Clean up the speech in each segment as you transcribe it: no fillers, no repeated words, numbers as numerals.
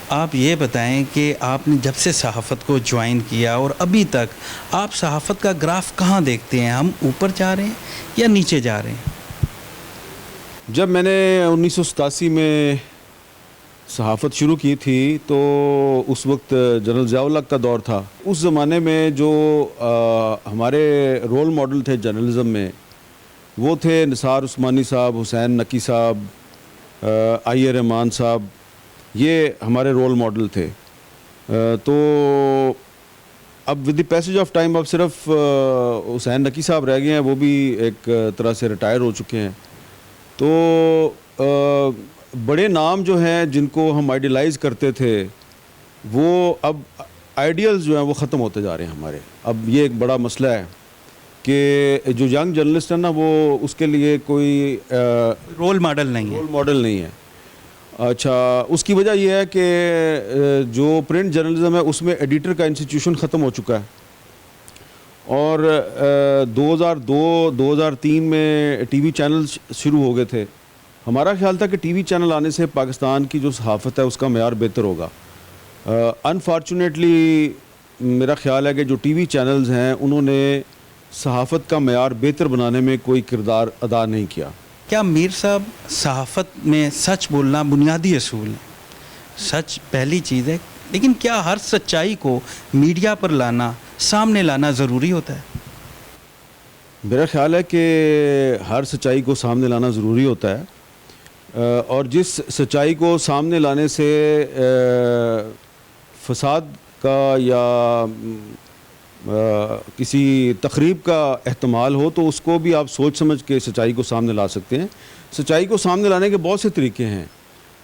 آپ یہ بتائیں کہ آپ نے جب سے صحافت کو جوائن کیا اور ابھی تک آپ صحافت کا گراف کہاں دیکھتے ہیں؟ ہم اوپر جا رہے ہیں یا نیچے جا رہے ہیں؟ جب میں نے 1987 میں صحافت شروع کی تھی تو اس وقت جنرل ضیاء الحق کا دور تھا. اس زمانے میں جو ہمارے رول ماڈل تھے جرنلزم میں وہ تھے نثار عثمانی صاحب، حسین نقی صاحب، آئی رحمان صاحب. یہ ہمارے رول ماڈل تھے. تو اب with the passage of time اب صرف حسین نقی صاحب رہ گئے ہیں، وہ بھی ایک طرح سے ریٹائر ہو چکے ہیں. تو بڑے نام جو ہیں جن کو ہم آئیڈیلائز کرتے تھے وہ اب آئیڈیلز جو ہیں وہ ختم ہوتے جا رہے ہیں ہمارے. اب یہ ایک بڑا مسئلہ ہے کہ جو ینگ جرنلسٹ ہیں نا وہ اس کے لیے کوئی رول ماڈل نہیں ہے. اچھا، اس کی وجہ یہ ہے کہ جو پرنٹ جرنلزم ہے اس میں ایڈیٹر کا انسٹیٹیوشن ختم ہو چکا ہے. اور 2002-2003 میں ٹی وی چینل شروع ہو گئے تھے. ہمارا خیال تھا کہ ٹی وی چینل آنے سے پاکستان کی جو صحافت ہے اس کا معیار بہتر ہوگا. انفارچونیٹلی میرا خیال ہے کہ جو ٹی وی چینلز ہیں انہوں نے صحافت کا معیار بہتر بنانے میں کوئی کردار ادا نہیں کیا. کیا میر صاحب صحافت میں سچ بولنا بنیادی اصول ہے؟ سچ پہلی چیز ہے، لیکن کیا ہر سچائی کو میڈیا پر لانا، سامنے لانا ضروری ہوتا ہے؟ میرا خیال ہے کہ ہر سچائی کو سامنے لانا ضروری ہوتا ہے، اور جس سچائی کو سامنے لانے سے فساد کا یا کسی تخریب کا احتمال ہو تو اس کو بھی آپ سوچ سمجھ کے سچائی کو سامنے لا سکتے ہیں. سچائی کو سامنے لانے کے بہت سے طریقے ہیں،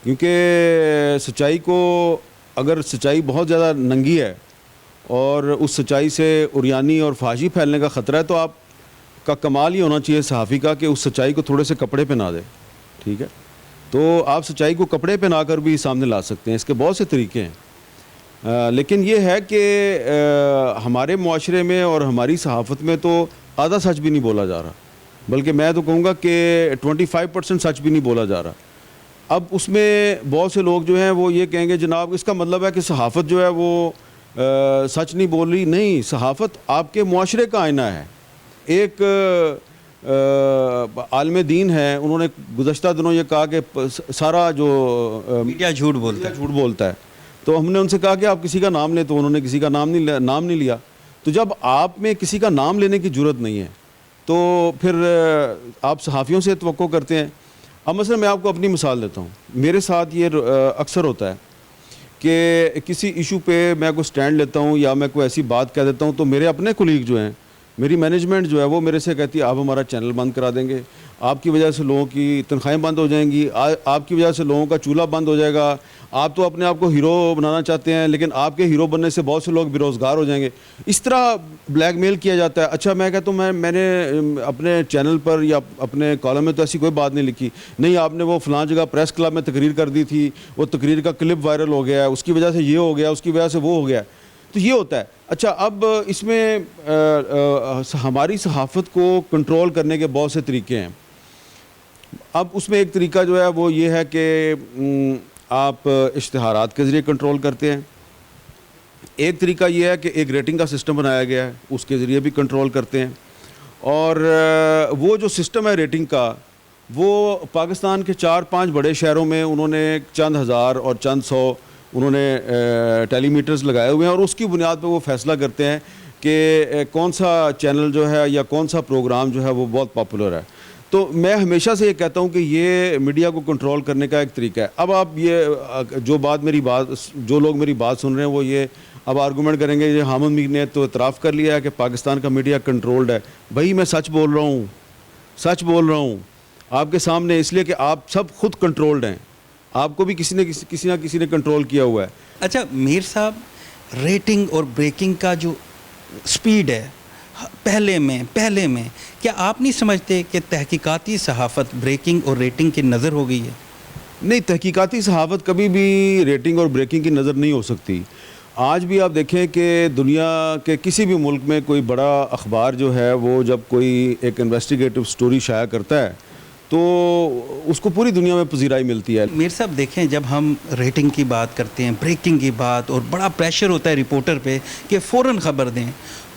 کیونکہ سچائی کو اگر سچائی بہت زیادہ ننگی ہے اور اس سچائی سے عریانی اور فحاشی پھیلنے کا خطرہ ہے تو آپ کا کمال یہ ہونا چاہیے صحافی کا کہ اس سچائی کو تھوڑے سے کپڑے پہنا دے. ٹھیک ہے، تو آپ سچائی کو کپڑے پہنا کر بھی سامنے لا سکتے ہیں. اس کے بہت سے طریقے ہیں، لیکن یہ ہے کہ ہمارے معاشرے میں اور ہماری صحافت میں تو آدھا سچ بھی نہیں بولا جا رہا، بلکہ میں تو کہوں گا کہ 25% سچ بھی نہیں بولا جا رہا. اب اس میں بہت سے لوگ جو ہیں وہ یہ کہیں گے جناب اس کا مطلب ہے کہ صحافت جو ہے وہ سچ نہیں بول رہی. نہیں، صحافت آپ کے معاشرے کا آئینہ ہے. ایک عالم دین ہے، انہوں نے گزشتہ دنوں یہ کہا کہ سارا جو میڈیا جھوٹ بولتا ہے. تو ہم نے ان سے کہا کہ آپ کسی کا نام لیں، تو انہوں نے کسی کا نام نہیں لیا. تو جب آپ میں کسی کا نام لینے کی جرت نہیں ہے تو پھر آپ صحافیوں سے توقع کرتے ہیں. اب مثلا میں آپ کو اپنی مثال دیتا ہوں. میرے ساتھ یہ اکثر ہوتا ہے کہ کسی ایشو پہ میں کوئی سٹینڈ لیتا ہوں یا میں کوئی ایسی بات کہہ دیتا ہوں تو میرے اپنے کولیگ جو ہیں، میری مینجمنٹ جو ہے وہ میرے سے کہتی ہے آپ ہمارا چینل بند کرا دیں گے، آپ کی وجہ سے لوگوں کی تنخواہیں بند ہو جائیں گی، آپ کی وجہ سے لوگوں کا چولہا بند ہو جائے گا، آپ تو اپنے آپ کو ہیرو بنانا چاہتے ہیں لیکن آپ کے ہیرو بننے سے بہت سے لوگ بے روزگار ہو جائیں گے. اس طرح بلیک میل کیا جاتا ہے. اچھا، میں کہتا ہوں میں نے اپنے چینل پر یا اپنے کالم میں تو ایسی کوئی بات نہیں لکھی. نہیں، آپ نے وہ فلاں جگہ پریس کلب میں تقریر کر دی تھی، وہ تقریر کا کلپ وائرل ہو گیا ہے، اس کی وجہ سے یہ ہو گیا، اس کی وجہ سے وہ ہو گیا. تو یہ ہوتا ہے. اچھا، اب اس میں ہماری صحافت کو کنٹرول کرنے کے بہت سے طریقے ہیں. اب اس میں ایک طریقہ جو ہے وہ یہ ہے کہ آپ اشتہارات کے ذریعے کنٹرول کرتے ہیں. ایک طریقہ یہ ہے کہ ایک ریٹنگ کا سسٹم بنایا گیا ہے، اس کے ذریعے بھی کنٹرول کرتے ہیں. اور وہ جو سسٹم ہے ریٹنگ کا وہ پاکستان کے 4-5 بڑے شہروں میں انہوں نے چند ہزار اور چند سو انہوں نے ٹیلی میٹرز لگائے ہوئے ہیں، اور اس کی بنیاد پہ وہ فیصلہ کرتے ہیں کہ کون سا چینل جو ہے یا کون سا پروگرام جو ہے وہ بہت پاپولر ہے. تو میں ہمیشہ سے یہ کہتا ہوں کہ یہ میڈیا کو کنٹرول کرنے کا ایک طریقہ ہے. اب آپ یہ جو لوگ میری بات سن رہے ہیں وہ یہ اب آرگومنٹ کریں گے یہ حامد میر نے تو اعتراف کر لیا ہے کہ پاکستان کا میڈیا کنٹرولڈ ہے. بھائی میں سچ بول رہا ہوں آپ کے سامنے، اس لیے کہ آپ سب خود کنٹرولڈ ہیں. آپ کو بھی کسی نہ کسی نے کنٹرول کیا ہوا ہے. اچھا میر صاحب، ریٹنگ اور بریکنگ کا جو سپیڈ ہے پہلے میں کیا آپ نہیں سمجھتے کہ تحقیقاتی صحافت بریکنگ اور ریٹنگ کی نظر ہو گئی ہے؟ نہیں، تحقیقاتی صحافت کبھی بھی ریٹنگ اور بریکنگ کی نظر نہیں ہو سکتی. آج بھی آپ دیکھیں کہ دنیا کے کسی بھی ملک میں کوئی بڑا اخبار جو ہے وہ جب کوئی ایک انویسٹیگیٹو سٹوری شائع کرتا ہے تو اس کو پوری دنیا میں پذیرائی ملتی ہے. میر صاحب دیکھیں جب ہم ریٹنگ کی بات کرتے ہیں بریکنگ کی بات اور بڑا پریشر ہوتا ہے رپورٹر پہ کہ فوراً خبر دیں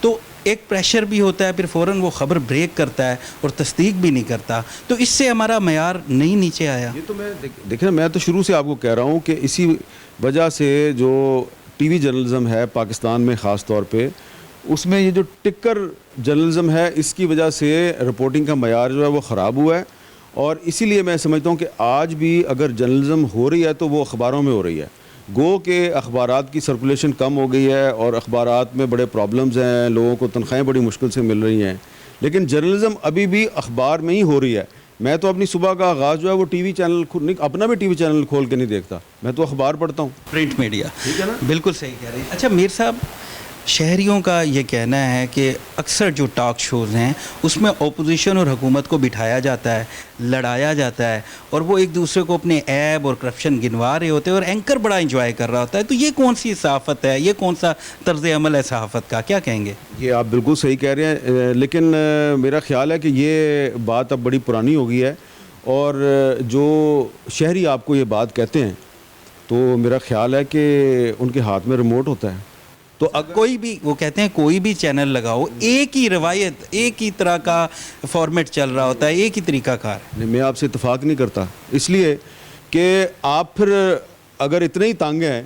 تو ایک پریشر بھی ہوتا ہے پھر فوراً وہ خبر بریک کرتا ہے اور تصدیق بھی نہیں کرتا تو اس سے ہمارا معیار نہیں نیچے آیا. یہ تو میں دیکھیں میں تو شروع سے آپ کو کہہ رہا ہوں کہ اسی وجہ سے جو ٹی وی جرنلزم ہے پاکستان میں خاص طور پہ اس میں یہ جو ٹکر جرنلزم ہے اس کی وجہ سے رپورٹنگ کا معیار جو ہے وہ خراب ہوا ہے. اور اسی لیے میں سمجھتا ہوں کہ آج بھی اگر جرنلزم ہو رہی ہے تو وہ اخباروں میں ہو رہی ہے. گو کہ اخبارات کی سرکولیشن کم ہو گئی ہے اور اخبارات میں بڑے پرابلمز ہیں, لوگوں کو تنخواہیں بڑی مشکل سے مل رہی ہیں, لیکن جرنلزم ابھی بھی اخبار میں ہی ہو رہی ہے. میں تو اپنی صبح کا آغاز جو ہے وہ ٹی وی چینل اپنا بھی ٹی وی چینل کھول کے نہیں دیکھتا, میں تو اخبار پڑھتا ہوں. پرنٹ میڈیا, ٹھیک ہے نا, بالکل صحیح کہہ رہے ہیں. اچھا میر صاحب شہریوں کا یہ کہنا ہے کہ اکثر جو ٹاک شوز ہیں اس میں اپوزیشن اور حکومت کو بٹھایا جاتا ہے, لڑایا جاتا ہے اور وہ ایک دوسرے کو اپنے عیب اور کرپشن گنوا رہے ہوتے ہیں اور اینکر بڑا انجوائے کر رہا ہوتا ہے. تو یہ کون سی صحافت ہے, یہ کون سا طرز عمل ہے صحافت کا, کیا کہیں گے؟ یہ آپ بالکل صحیح کہہ رہے ہیں, لیکن میرا خیال ہے کہ یہ بات اب بڑی پرانی ہو گئی ہے اور جو شہری آپ کو یہ بات کہتے ہیں تو میرا خیال ہے کہ ان کے ہاتھ میں ریموٹ ہوتا ہے. تو کوئی بھی وہ کہتے ہیں کوئی بھی چینل لگاؤ ایک ہی روایت ایک ہی طرح کا فارمیٹ چل رہا ہوتا ہے, ایک ہی طریقہ کار. میں آپ سے اتفاق نہیں کرتا, اس لیے کہ آپ پھر اگر اتنے ہی تانگ ہیں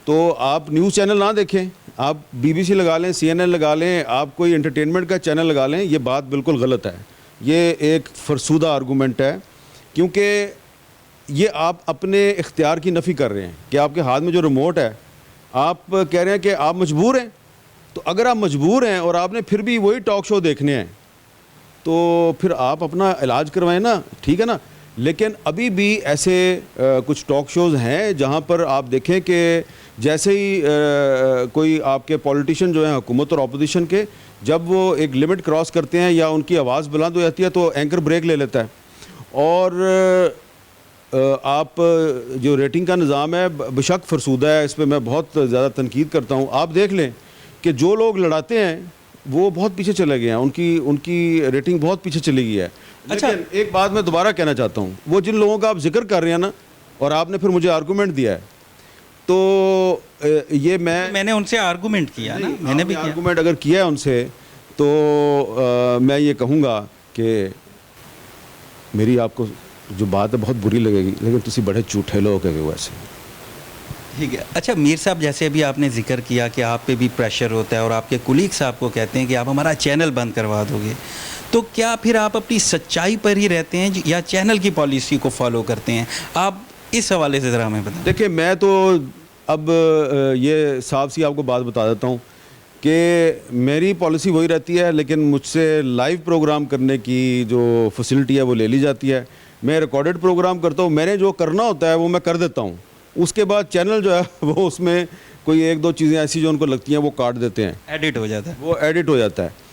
تو آپ نیوز چینل نہ دیکھیں, آپ بی بی سی لگا لیں, سی این این لگا لیں, آپ کوئی انٹرٹینمنٹ کا چینل لگا لیں. یہ بات بالکل غلط ہے, یہ ایک فرسودہ آرگومنٹ ہے کیونکہ یہ آپ اپنے اختیار کی نفی کر رہے ہیں کہ آپ کے ہاتھ میں جو ریموٹ ہے آپ کہہ رہے ہیں کہ آپ مجبور ہیں. تو اگر آپ مجبور ہیں اور آپ نے پھر بھی وہی ٹاک شو دیکھنے ہیں تو پھر آپ اپنا علاج کروائیں نا, ٹھیک ہے نا. لیکن ابھی بھی ایسے کچھ ٹاک شوز ہیں جہاں پر آپ دیکھیں کہ جیسے ہی کوئی آپ کے پولیٹیشین جو ہیں حکومت اور اپوزیشن کے, جب وہ ایک لمٹ کراس کرتے ہیں یا ان کی آواز بلند ہو جاتی ہے تو اینکر بریک لے لیتا ہے. اور آپ جو ریٹنگ کا نظام ہے بشک فرسودہ ہے, اس پہ میں بہت زیادہ تنقید کرتا ہوں. آپ دیکھ لیں کہ جو لوگ لڑاتے ہیں وہ بہت پیچھے چلے گئے ہیں, ان کی ریٹنگ بہت پیچھے چلی گئی ہے. اچھا لیکن ایک بات میں دوبارہ کہنا چاہتا ہوں, وہ جن لوگوں کا آپ ذکر کر رہے ہیں نا اور آپ نے پھر مجھے آرگومنٹ دیا ہے تو یہ میں نے ان سے آرگومنٹ کیا نا, میں نے بھی آرگومنٹ اگر کیا ہے ان سے تو میں یہ کہوں گا کہ میری آپ کو جو بات ہے بہت بری لگے گی, لیکن تسی بڑے جھوٹے لوگ ہیں ویسے. ٹھیک ہے. اچھا میر صاحب جیسے ابھی آپ نے ذکر کیا کہ آپ پہ بھی پریشر ہوتا ہے اور آپ کے کولیگس آپ کو کہتے ہیں کہ آپ ہمارا چینل بند کروا دو گے, تو کیا پھر آپ اپنی سچائی پر ہی رہتے ہیں یا چینل کی پالیسی کو فالو کرتے ہیں؟ آپ اس حوالے سے ذرا ہمیں بتائیں. دیکھیں میں تو اب یہ صاف سی آپ کو بات بتا دیتا ہوں کہ میری پالیسی وہی رہتی ہے, لیکن مجھ سے لائیو پروگرام کرنے کی جو فیسلٹی ہے وہ لے لی جاتی ہے. میں ریکارڈڈ پروگرام کرتا ہوں, میں نے جو کرنا ہوتا ہے وہ میں کر دیتا ہوں. اس کے بعد چینل جو ہے وہ اس میں کوئی ایک دو چیزیں ایسی جو ان کو لگتی ہیں وہ کاٹ دیتے ہیں, ایڈٹ ہو جاتا ہے, وہ ایڈٹ ہو جاتا ہے.